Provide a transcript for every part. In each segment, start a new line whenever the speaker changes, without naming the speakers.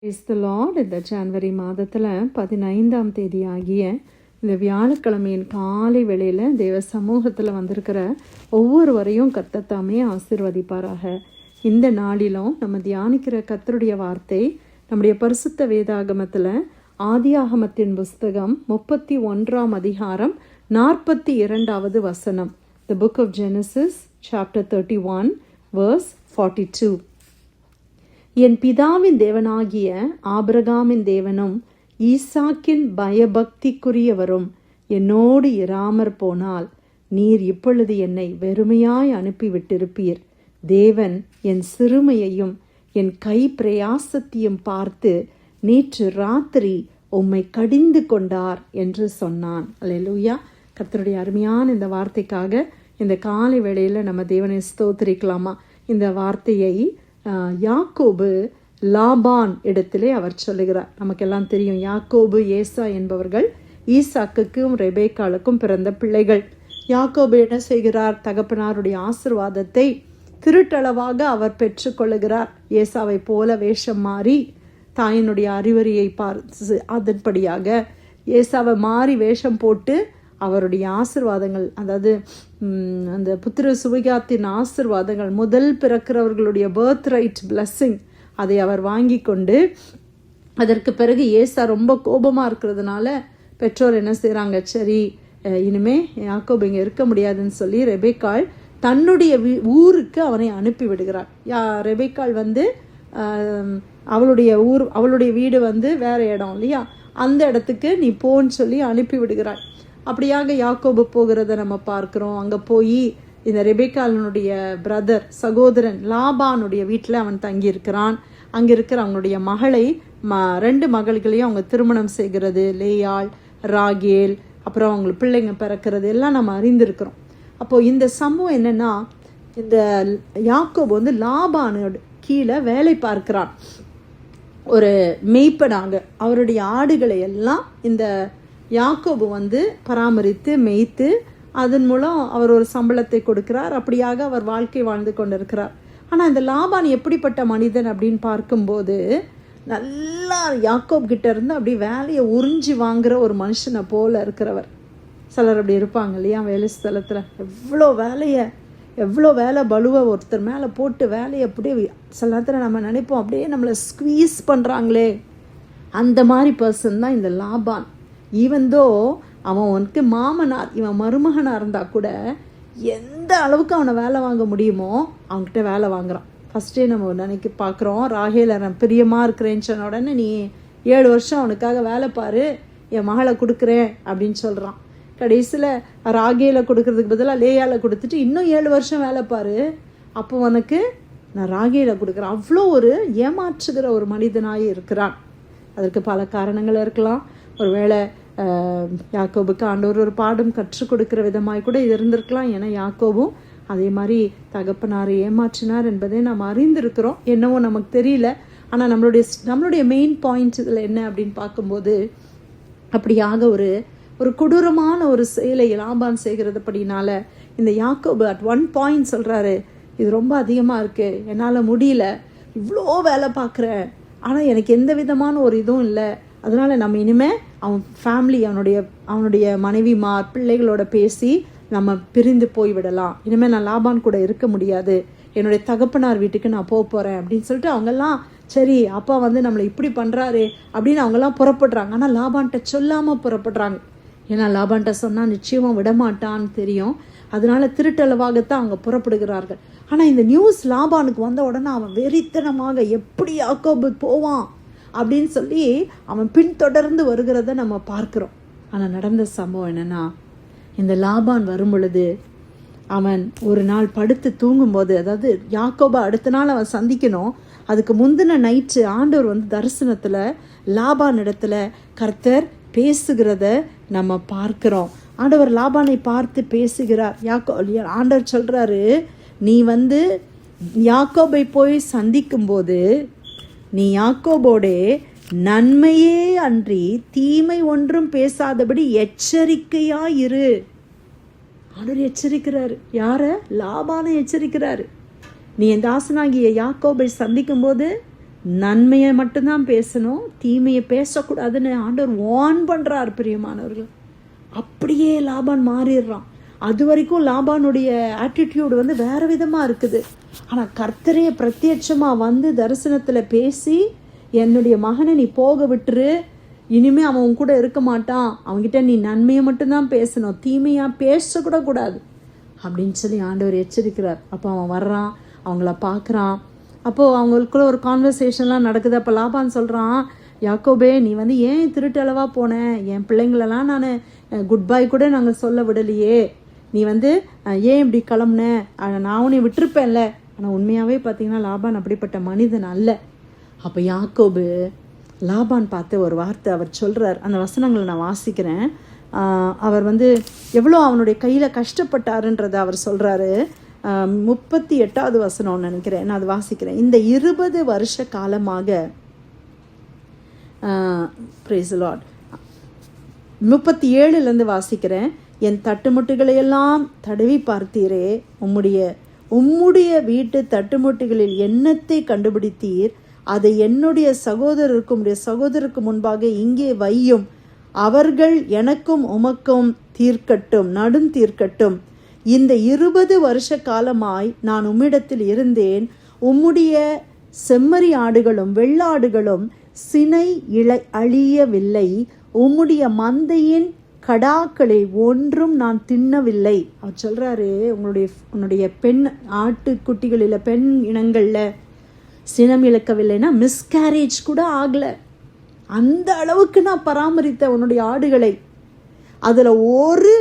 Praise the Lord. இந்த ஜனவரி மாதத்தில் 15ஆம் தேதி ஆகிய இந்த வியாழக்கிழமையின் காலை வேளையில் தேவ சமூகத்தில் வந்திருக்கிற ஒவ்வொருவரையும் கர்த்தர் தாமே ஆசீர்வதிப்பாராக. இந்த நாளிலும் நம்ம தியானிக்கிற கர்த்தருடைய வார்த்தை நம்முடைய பரிசுத்த வேதாகமத்தில் ஆதியாகமத்தின் புஸ்தகம் 31ஆம் அதிகாரம் 42வது வசனம். The book of Genesis chapter 31 verse 42. என் பிதாவின் தேவனாகிய ஆபிரகாமின் தேவனும் ஈசாக்கின் பயபக்திக்குரியவரும் என்னோடு இராமற் போனால் நீர் இப்பொழுது என்னை வெறுமையாய் அனுப்பிவிட்டிருப்பீர். தேவன் என் சிறுமையையும் என் கை பிரயாசத்தையும் பார்த்து நேற்று ராத்திரி உம்மை கடிந்து கொண்டார் என்று சொன்னான். அல்லேலூயா. கர்த்தருடைய அருமையான இந்த வார்த்தைக்காக இந்த காலை வேளையில் நம்ம தேவனை ஸ்தோத்திரிக்கலாமா? இந்த வார்த்தையை யாக்கோபு லாபான் இடத்திலே அவர் சொல்லுகிறார். நமக்கெல்லாம் தெரியும், யாக்கோபு ஏசா என்பவர்கள் ஈசாக்குக்கும் ரெபேக்காளுக்கும் பிறந்த பிள்ளைகள். யாக்கோபு என்ன செய்கிறார்? தகப்பனாருடைய ஆசீர்வாதத்தை திருட்டளவாக அவர் பெற்றுக்கொள்ளுகிறார். ஏசாவை போல வேஷம் மாறி தாயினுடைய அறிவுரையை பார்த்து அதன்படியாக ஏசாவை மாறி வேஷம் போட்டு அவருடைய ஆசீர்வாதங்கள், அதாவது அந்த புத்திர சுவிகாத்தின் ஆசீர்வாதங்கள், முதல் பிறக்கிறவர்களுடைய பர்த் ரைட் பிளஸ்ஸிங், அதை அவர் வாங்கி கொண்டு அதற்கு பிறகு ஏசா ரொம்ப கோபமாக இருக்கிறதுனால பெற்றோர் என்ன செய்கிறாங்க, சரி இனிமே யாக்கோபு இங்கே இருக்க முடியாதுன்னு சொல்லி ரெபேக்காள் தன்னுடைய ஊருக்கு அவனை அனுப்பி விடுகிறார். ரெபேக்காள் அவளுடைய வீடு வேற இடம் இல்லையா, அந்த இடத்துக்கு நீ போன்னு சொல்லி அனுப்பி விடுகிறாள். அப்படியாக யாக்கோபு போகிறத நம்ம பார்க்குறோம். அங்கே போய் இந்த ரெபேக்காளுடைய பிரதர் சகோதரன் லாபானுடைய வீட்டில் அவன் தங்கியிருக்கிறான். அங்கே இருக்கிற அவங்களுடைய மகளை 2 மகள்களையும் அவங்க திருமணம் செய்கிறது. லேயாள், ராகேல், அப்புறம் அவங்களுக்கு பிள்ளைங்க பிறக்கிறது எல்லாம் நம்ம அறிந்திருக்கிறோம். அப்போது இந்த சம்பவம் என்னென்னா, இந்த யாக்கோபு லாபானோட கீழே வேலை பார்க்கிறான் ஒரு மெய்ப்பனாக. அவருடைய ஆடுகளை எல்லாம் இந்த யாக்கோபு பராமரித்து மேய்த்து அதன் மூலம் அவர் ஒரு சம்பளத்தை கொடுக்கிறார். அப்படியாக அவர் வாழ்க்கை வாழ்ந்து கொண்டிருக்கிறார். ஆனால் இந்த லாபான் எப்படிப்பட்ட மனிதன் அப்படின்னு பார்க்கும்போது, நல்லா யாக்கோப் கிட்ட இருந்து அப்படி வேலையை உறிஞ்சி வாங்குற ஒரு மனுஷனை போல இருக்கிறவர். சிலர் அப்படி இருப்பாங்க இல்லையா, வேலை ஸ்தலத்தில் எவ்வளோ வேலை பலுவை ஒருத்தர் மேலே போட்டு வேலையை அப்படியே சில நேரத்தில் நம்ம நினைப்போம் அப்படியே நம்மளை ஸ்குவீஸ் பண்ணுறாங்களே. அந்த மாதிரி பர்சன் தான் இந்த லாபான். ஈவந்தோ அவன் மாமனார், இவன் மருமகனாக இருந்தால் கூட எந்த அளவுக்கு அவனை வேலை வாங்க முடியுமோ அவன்கிட்ட வேலை வாங்குறான். ஃபஸ்ட்டே நம்ம பார்க்குறோம், ராகேல நான் பிரியமாக இருக்கிறேன்னு சொன்ன உடனே நீ 7 வருஷம் அவனுக்காக வேலை பாரு, என் மகளை கொடுக்குறேன் அப்படின்னு சொல்கிறான். கடைசியில் ராகேல கொடுக்கறதுக்கு பதிலாக லேயால கொடுத்துட்டு இன்னும் 7 வருஷம் வேலை பாரு, அப்போ உனக்கு நான் ராகேல கொடுக்குறேன். அவ்வளோ ஒரு ஏமாற்றுகிற ஒரு மனிதனாக இருக்கிறான். அதற்கு பல காரணங்கள் இருக்கலாம். ஒருவேளை யாக்கோபுக்கு ஆண்டவர் ஒரு பாடம் கற்றுக் கொடுக்கிற விதமாய் கூட இது இருந்திருக்கலாம். ஏன்னா யாக்கோபும் அதே மாதிரி தகப்பனாரை ஏமாற்றினார் என்பதை நாம் அறிந்திருக்கிறோம். என்னவோ நமக்கு தெரியல. ஆனால் நம்மளுடைய மெயின் பாயிண்ட் இதில் என்ன அப்படின்னு பார்க்கும்போது, அப்படியாக ஒரு கொடூரமான ஒரு செயலை லாபான் செய்கிறதுபடினால இந்த யாக்கோபு at one point சொல்கிறாரு, இது ரொம்ப அதிகமாக இருக்குது, என்னால் முடியல, இவ்வளோ வேலை பார்க்குறேன், ஆனால் எனக்கு எந்த விதமான ஒரு இதுவும் இல்லை. அதனால் நம்ம இனிமேல் அவன் ஃபேமிலி, அவனுடைய மனைவிமார் பிள்ளைகளோட பேசி நம்ம பிரிந்து போய்விடலாம். இனிமேல் நான் லாபான் கூட இருக்க முடியாது, என்னுடைய தகப்பனார் வீட்டுக்கு நான் போகிறேன் அப்படின்னு சொல்லிட்டு அவங்கெல்லாம் சரி அப்பா நம்மளை இப்படி பண்ணுறாரு அப்படின்னு அவங்கெல்லாம் புறப்படுறாங்க. ஆனால் லாபான்கிட்ட சொல்லாமல் புறப்படுறாங்க. ஏன்னா லாபான்கிட்ட சொன்னால் நிச்சயமாக விடமாட்டான்னு தெரியும். அதனால திருட்டளவாகத்தான் அவங்க புறப்படுகிறார்கள். ஆனால் இந்த நியூஸ் லாபானுக்கு வந்த உடனே அவன் வெறித்தனமாக எப்படி யாக்கோபு போவான் அப்படின்னு சொல்லி அவன் பின்தொடர்ந்து வருகிறத நம்ம பார்க்குறோம். ஆனால் நடந்த சம்பவம் என்னென்னா, இந்த லாபான் வரும் பொழுது அவன் ஒரு நாள் படுத்து தூங்கும்போது, அதாவது யாக்கோபை அடுத்த நாள் அவன் சந்திக்கணும், அதுக்கு முந்தின நைட்டு ஆண்டவர் தரிசனத்தில் லாபான் இடத்துல கர்த்தர் பேசுகிறத நம்ம பார்க்கிறோம். ஆண்டவர் லாபானை பார்த்து பேசுகிறார். ஆண்டவர் சொல்கிறாரு, நீ யாக்கோபை போய் சந்திக்கும்போது நீ யாக்கோபோடே நன்மையே அன்றி தீமை ஒன்றும் பேசாதபடி எச்சரிக்கையாயிரு. ஆண்டவர் எச்சரிக்கிறாரு. யாரை? லாபானை எச்சரிக்கிறாரு. நீ என் தாசனாகிய யாக்கோபை சந்திக்கும் போது நன்மையை மட்டும்தான் பேசணும், தீமையை பேசக்கூடாதுன்னு ஆண்டவர் வார்ன் பண்ணுறார் பிரியமானவர்கள். அப்படியே லாபான் மாறிடுறான். அது வரைக்கும் லாபானுடைய ஆட்டிடியூடு வந்து வேறு விதமாக இருக்குது. ஆனால் கர்த்தரையே பிரத்யட்சமாக வந்து தரிசனத்தில் பேசி, என்னுடைய மகனை நீ போக விட்டுரு, இனிமேல் அவன் கூட இருக்க மாட்டான், அவன்கிட்ட நீ நன்மையை மட்டும்தான் பேசணும், தீமையாக பேசக்கூட கூடாது அப்படின்னு சொல்லி ஆண்டவர் எச்சரிக்கிறார். அப்போ அவன் வர்றான், அவங்கள பார்க்குறான். அப்போது அவங்களுக்குள்ள ஒரு கான்வர்சேஷன்லாம் நடக்குது. அப்போ லாபான் சொல்கிறான், யாக்கோபே நீ வந்து ஏன் திருட்டளவாக போனேன், என் பிள்ளைங்களெல்லாம் நான் குட் பை கூட நாங்கள் சொல்ல விடலையே, நீ வந்து ஏன் இப்படி கிளம்புனேன், நான் உன்னை விட்டுருப்பேன்ல. ஆனால் உண்மையாகவே பார்த்தீங்கன்னா லாபான் அப்படிப்பட்ட மனிதன் அல்ல. அப்போ யாக்கோபு லாபான் பார்த்து ஒரு வார்த்தை அவர் சொல்கிறார். அந்த வசனங்களை நான் வாசிக்கிறேன். அவர் வந்து எவ்வளோ அவனுடைய கையில் கஷ்டப்பட்டாருன்றதை அவர் சொல்கிறாரு. 38வது வசனம்னு நினைக்கிறேன், நான் அது வாசிக்கிறேன். இந்த 20 வருஷ காலமாக பிரைஸ் தி லார்ட் 37லேருந்து வாசிக்கிறேன். என் தட்டுமுட்டுகளையெல்லாம் தடவி பார்த்தீரே, உம்முடைய வீட்டு தட்டுமுட்டுகளில் எண்ணத்தை கண்டுபிடித்தீர், அதை என்னுடைய சகோதரருக்கு முன்பாக இங்கே வையும், அவர்கள் எனக்கும் உமக்கும் நடும் தீர்க்கட்டும். இந்த 20 வருஷ காலமாய் நான் உம்மிடத்தில் இருந்தேன், உம்முடைய செம்மறி ஆடுகளும் வெள்ளாடுகளும் சினை அழியவில்லை, உம்முடைய மந்தையின் கடாக்களை ஒன்றும் நான் தின்னவில்லை. அவர் சொல்கிறாரு, உன்னுடைய பெண் ஆட்டுக்குட்டிகளில் பெண் இனங்களில் சினம் இழக்கவில்லைன்னா மிஸ்கேரேஜ் கூட ஆகலை. அந்த அளவுக்கு நான் பராமரித்த உன்னுடைய ஆடுகளை. அதில் ஒரு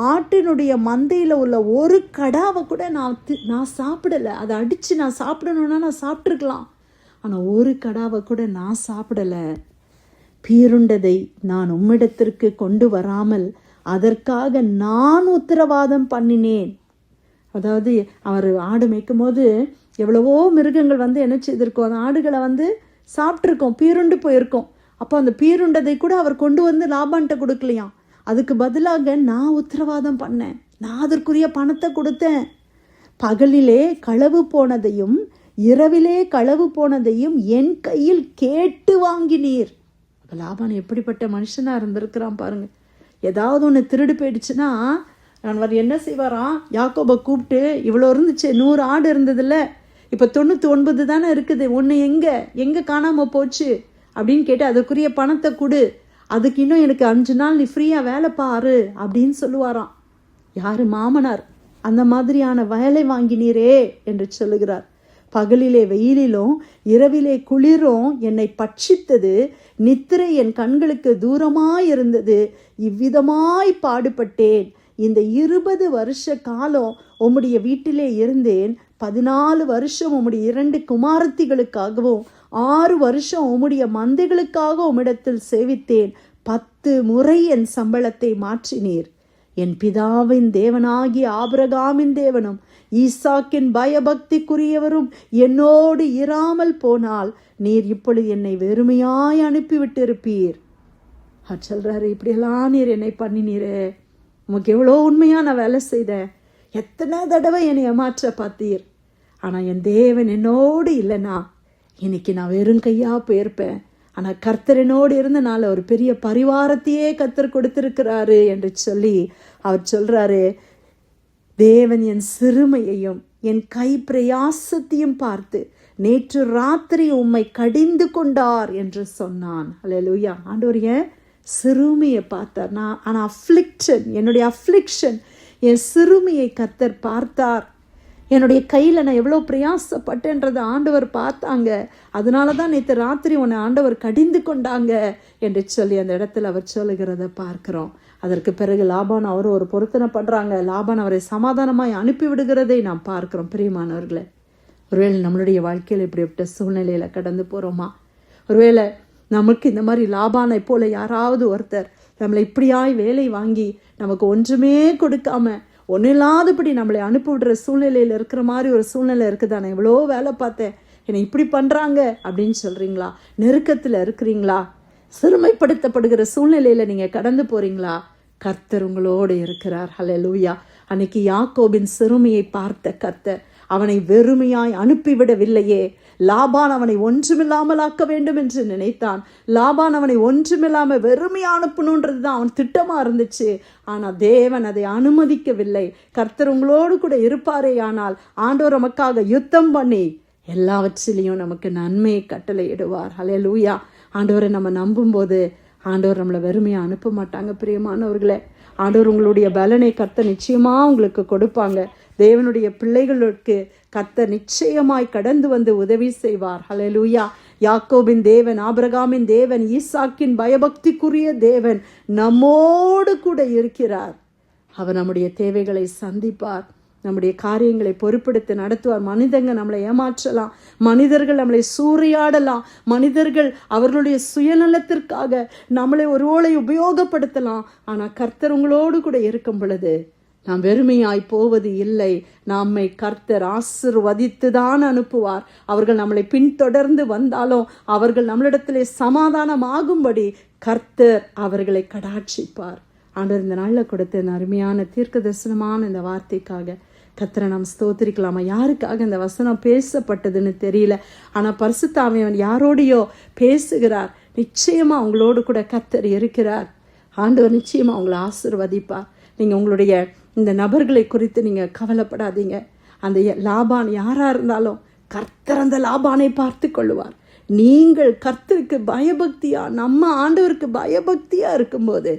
ஆட்டினுடைய மந்தையில் உள்ள ஒரு கடாவை கூட நான் சாப்பிடலை. அதை அடித்து நான் சாப்பிடணுன்னா நான் சாப்பிட்ருக்கலாம், ஆனால் ஒரு கடாவை கூட நான் சாப்பிடலை. பீருண்டதை நான் உம்மிடத்திற்கு கொண்டு வராமல் அதற்காக நான் உத்தரவாதம் பண்ணினேன். அதாவது அவர் ஆடு மேய்க்கும் போது எவ்வளவோ மிருகங்கள் வந்து என்ன செய்திருக்கோம், அந்த ஆடுகளை வந்து சாப்பிட்ருக்கோம், பீருண்டு போயிருக்கோம். அப்போ அந்த பீருண்டதை கூட அவர் கொண்டு வந்து லாபான்கிட்ட கொடுக்கலையாம். அதுக்கு பதிலாக நான் உத்தரவாதம் பண்ணேன், நான் அதற்குரிய பணத்தை கொடுத்தேன். பகலிலே களவு போனதையும் இரவிலே களவு போனதையும் என் கையில் கேட்டு வாங்கினீர். அப்போ லாபான் எப்படிப்பட்ட மனுஷனாக இருந்திருக்கிறான் பாருங்க. ஏதாவது ஒன்று திருடு போயிடுச்சுன்னா அவர் என்ன செய்வாராம், யாக்கோபை கூப்பிட்டு, இவ்வளோ இருந்துச்சு, 100 ஆடு இருந்ததில்ல, இப்போ 99 தானே இருக்குது, ஒன்று எங்கே காணாமல் போச்சு அப்படின்னு கேட்டு அதற்குரிய பணத்தை கொடு, அதுக்கு இன்னும் எனக்கு 5 நாள் நீ ஃப்ரீயாக வேலை பாரு அப்படின்னு சொல்லுவாராம். யார்? மாமனார். அந்த மாதிரியான வேலை வாங்கினீரே என்று சொல்லுகிறார். பகலிலே வெயிலிலும் இரவிலே குளிரும் என்னை பட்சித்தது, நித்திரை என் கண்களுக்கு தூரமாயிருந்தது, இவ்விதமாய் பாடுபட்டேன். இந்த 20 வருஷ காலம் உம்முடைய வீட்டிலே இருந்தேன். 14 வருஷம் உம்முடைய 2 குமாரத்திகளுக்காகவும் 6 வருஷம் உம்முடைய மந்தைகளுக்காக உம்மிடத்தில் சேவித்தேன். 10 முறை என் சம்பளத்தை மாற்றினீர். என் பிதாவின் தேவனாகிய ஆபிரகாமின் தேவனும் ஈசாக்கின் பயபக்திக்குரியவரும் என்னோடு இராமல் போனால் நீர் இப்பொழுது என்னை வெறுமையாய் அனுப்பிவிட்டிருப்பீர். சொல்றாரு, இப்படியெல்லாம் நீர் என்னை பண்ணினீரே, உமக்கு எவ்வளோ உண்மையான வேலை செய்த, எத்தனை தடவை என்னை ஏமாற்ற பார்த்தீர். ஆனால் என் தேவன் என்னோடு இல்லைனா இன்னைக்கு நான் வெறும் கையாக போயிருப்பேன். ஆனால் கர்த்தர் என்னோடு இருந்தனால ஒரு பெரிய பரிவாரத்தையே கர்த்தர் கொடுத்திருக்கிறாரு என்று சொல்லி அவர் சொல்றாரு, தேவன் என் சிறுமையையும் என் கை பிரயாசத்தையும் பார்த்து நேற்று ராத்திரி உம்மை கடிந்து கொண்டார் என்று சொன்னான். அல்லேலூயா. ஆண்டவர் என் சிறுமையை பார்த்தார். ஆனால் என்னுடைய அஃப்ளிக்ஷன், என் சிறுமையை கர்த்தர் பார்த்தார். என்னுடைய கையில் நான் எவ்வளோ பிரயாசப்பட்டேன்றதை ஆண்டவர் பார்த்தாங்க. அதனால தான் நேற்று ராத்திரி உன்னை ஆண்டவர் கடிந்து கொண்டாங்க என்று சொல்லி அந்த இடத்துல அவர் சொல்லுகிறத பார்க்குறோம். அதற்கு பிறகு லாபான் அவர் ஒரு பொருத்தனை பண்ணுறாங்க. லாபான் அவரை சமாதானமாய் அனுப்பிவிடுகிறதை நாம் பார்க்குறோம். பிரியமானவர்களே, ஒருவேளை நம்மளுடைய வாழ்க்கையில் இப்படிப்பட்ட சூழ்நிலையில் கடந்து போகிறோமா? ஒருவேளை நமக்கு இந்த மாதிரி லாபானை போல யாராவது ஒருத்தர் நம்மளை இப்படியாய் வேலை வாங்கி நமக்கு ஒன்றுமே கொடுக்காம ஒன்றும் இல்லாதபடி நம்மளை அனுப்பிவிடுற சூழ்நிலையில் இருக்கிற மாதிரி ஒரு சூழ்நிலை இருக்குதா? நான் எவ்வளோ வேலை பார்த்தேன், என்னை இப்படி பண்ணுறாங்க அப்படின்னு சொல்கிறீங்களா? நெருக்கத்தில் இருக்கிறீங்களா? சிறுமைப்படுத்தப்படுகிற சூழ்நிலையில் நீங்கள் கடந்து போகிறீங்களா? கர்த்தர் உங்களோடு இருக்கிறார். ஹல்லேலூயா. அன்னைக்கு யாக்கோபின் சிறுமையை பார்த்த கர்த்தர் அவனை வெறுமையாய் அனுப்பிவிடவில்லையே. லாபான் அவனை ஒன்றுமில்லாமல் ஆக்க வேண்டும் என்று நினைத்தான். லாபான் அவனை ஒன்றுமில்லாமல் வெறுமையா அனுப்பணுன்றது தான் அவன் திட்டமா இருந்துச்சு. ஆனா தேவன் அதை அனுமதிக்கவில்லை. கர்த்தர் உங்களோடு கூட இருப்பாரே ஆனால் ஆண்டவர் நமக்காக யுத்தம் பண்ணி எல்லாவற்றிலையும் நமக்கு நன்மையை கட்டளையிடுவார். ஹல்லேலூயா. ஆண்டவரை நம்ம நம்பும்போது ஆண்டவர் நம்மளை வெறுமையா அனுப்ப மாட்டாங்க. பிரியமானவர்களே, ஆண்டவர் உங்களுடைய பலனை கர்த்தர் நிச்சயமா உங்களுக்கு கொடுப்பாங்க. தேவனுடைய பிள்ளைகளுக்கு கர்த்தர் நிச்சயமாய் கடந்து வந்து உதவி செய்வார். ஹல்லேலூயா. யாக்கோபின் தேவன், ஆபிரகாமின் தேவன், ஈசாக்கின் பயபக்திக்குரிய தேவன் நம்மோடு கூட இருக்கிறார். அவர் நம்முடைய தேவைகளை சந்திப்பார், நம்முடைய காரியங்களை பொறுப்பெடுத்து நடத்துவார். மனிதங்க நம்மளை ஏமாற்றலாம், மனிதர்கள் நம்மளை சூறையாடலாம், மனிதர்கள் அவர்களுடைய சுயநலத்திற்காக நம்மளை ஒருவேளை உபயோகப்படுத்தலாம். ஆனால் கர்த்தர் உங்களோடு கூட இருக்கும் பொழுது நாம் வெறுமையாய் போவது இல்லை. நம்மை கர்த்தர் ஆசீர்வதித்துதான் அனுப்புவார். அவர்கள் நம்மளை பின்தொடர்ந்து வந்தாலும் அவர்கள் நம்மளிடத்திலே சமாதானம் ஆகும்படி கர்த்தர் அவர்களை கடாட்சிப்பார். ஆண்டவர் இந்த நாளில் கொடுத்த இந்த அருமையான தீர்க்க தரிசனமான இந்த வார்த்தைக்காக கர்த்தரை நாம் ஸ்தோத்திரிக்கலாமா? யாருக்காக இந்த வசனம் பேசப்பட்டதுன்னு தெரியல, ஆனால் பரிசுத்த ஆவியானவர் யாரோடையோ பேசுகிறார். நிச்சயமா உங்களோடு கூட கர்த்தர் இருக்கிறார். ஆண்டவர் நிச்சயமா உங்களை ஆசீர்வதிப்பார். நீங்கள் உங்களுடைய இந்த நபர்களை குறித்து நீங்கள் கவலைப்படாதீங்க. அந்த லாபான் யாராக இருந்தாலும் கர்த்தர் அந்த லாபானை பார்த்து கொள்ளுவார். நீங்கள் கர்த்தருக்கு பயபக்தியா, நம்ம ஆண்டவருக்கு பயபக்தியா இருக்கும்போது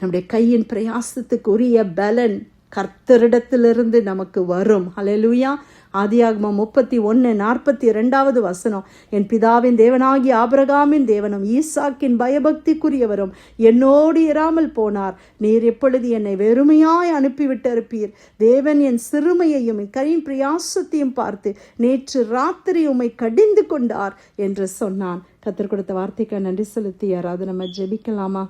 நம்முடைய கையின் பிரயாசத்துக்கு உரிய பலன் கர்த்தரிடத்திலிருந்து நமக்கு வரும். ஹல்லேலூயா. ஆதியாகமம் 31:42 வசனம். என் பிதாவின் தேவனாகிய ஆபிரகாமின் தேவனும் ஈசாக்கின் பயபக்திக்குரியவரும் என்னோடு இராமல் போனார். நீர் எப்பொழுது என்னை வெறுமையாய் அனுப்பிவிட்டிருப்பீர். தேவன் என் சிறுமையையும் என் கையின் பிரயாசத்தையும் பார்த்து நேற்று ராத்திரி உம்மை கடிந்து கொண்டார் என்று சொன்னான். கர்த்தர் கொடுத்த வார்த்தைக்கு நன்றி செலுத்தி யாராவது நம்ம ஜெபிக்கலாமா?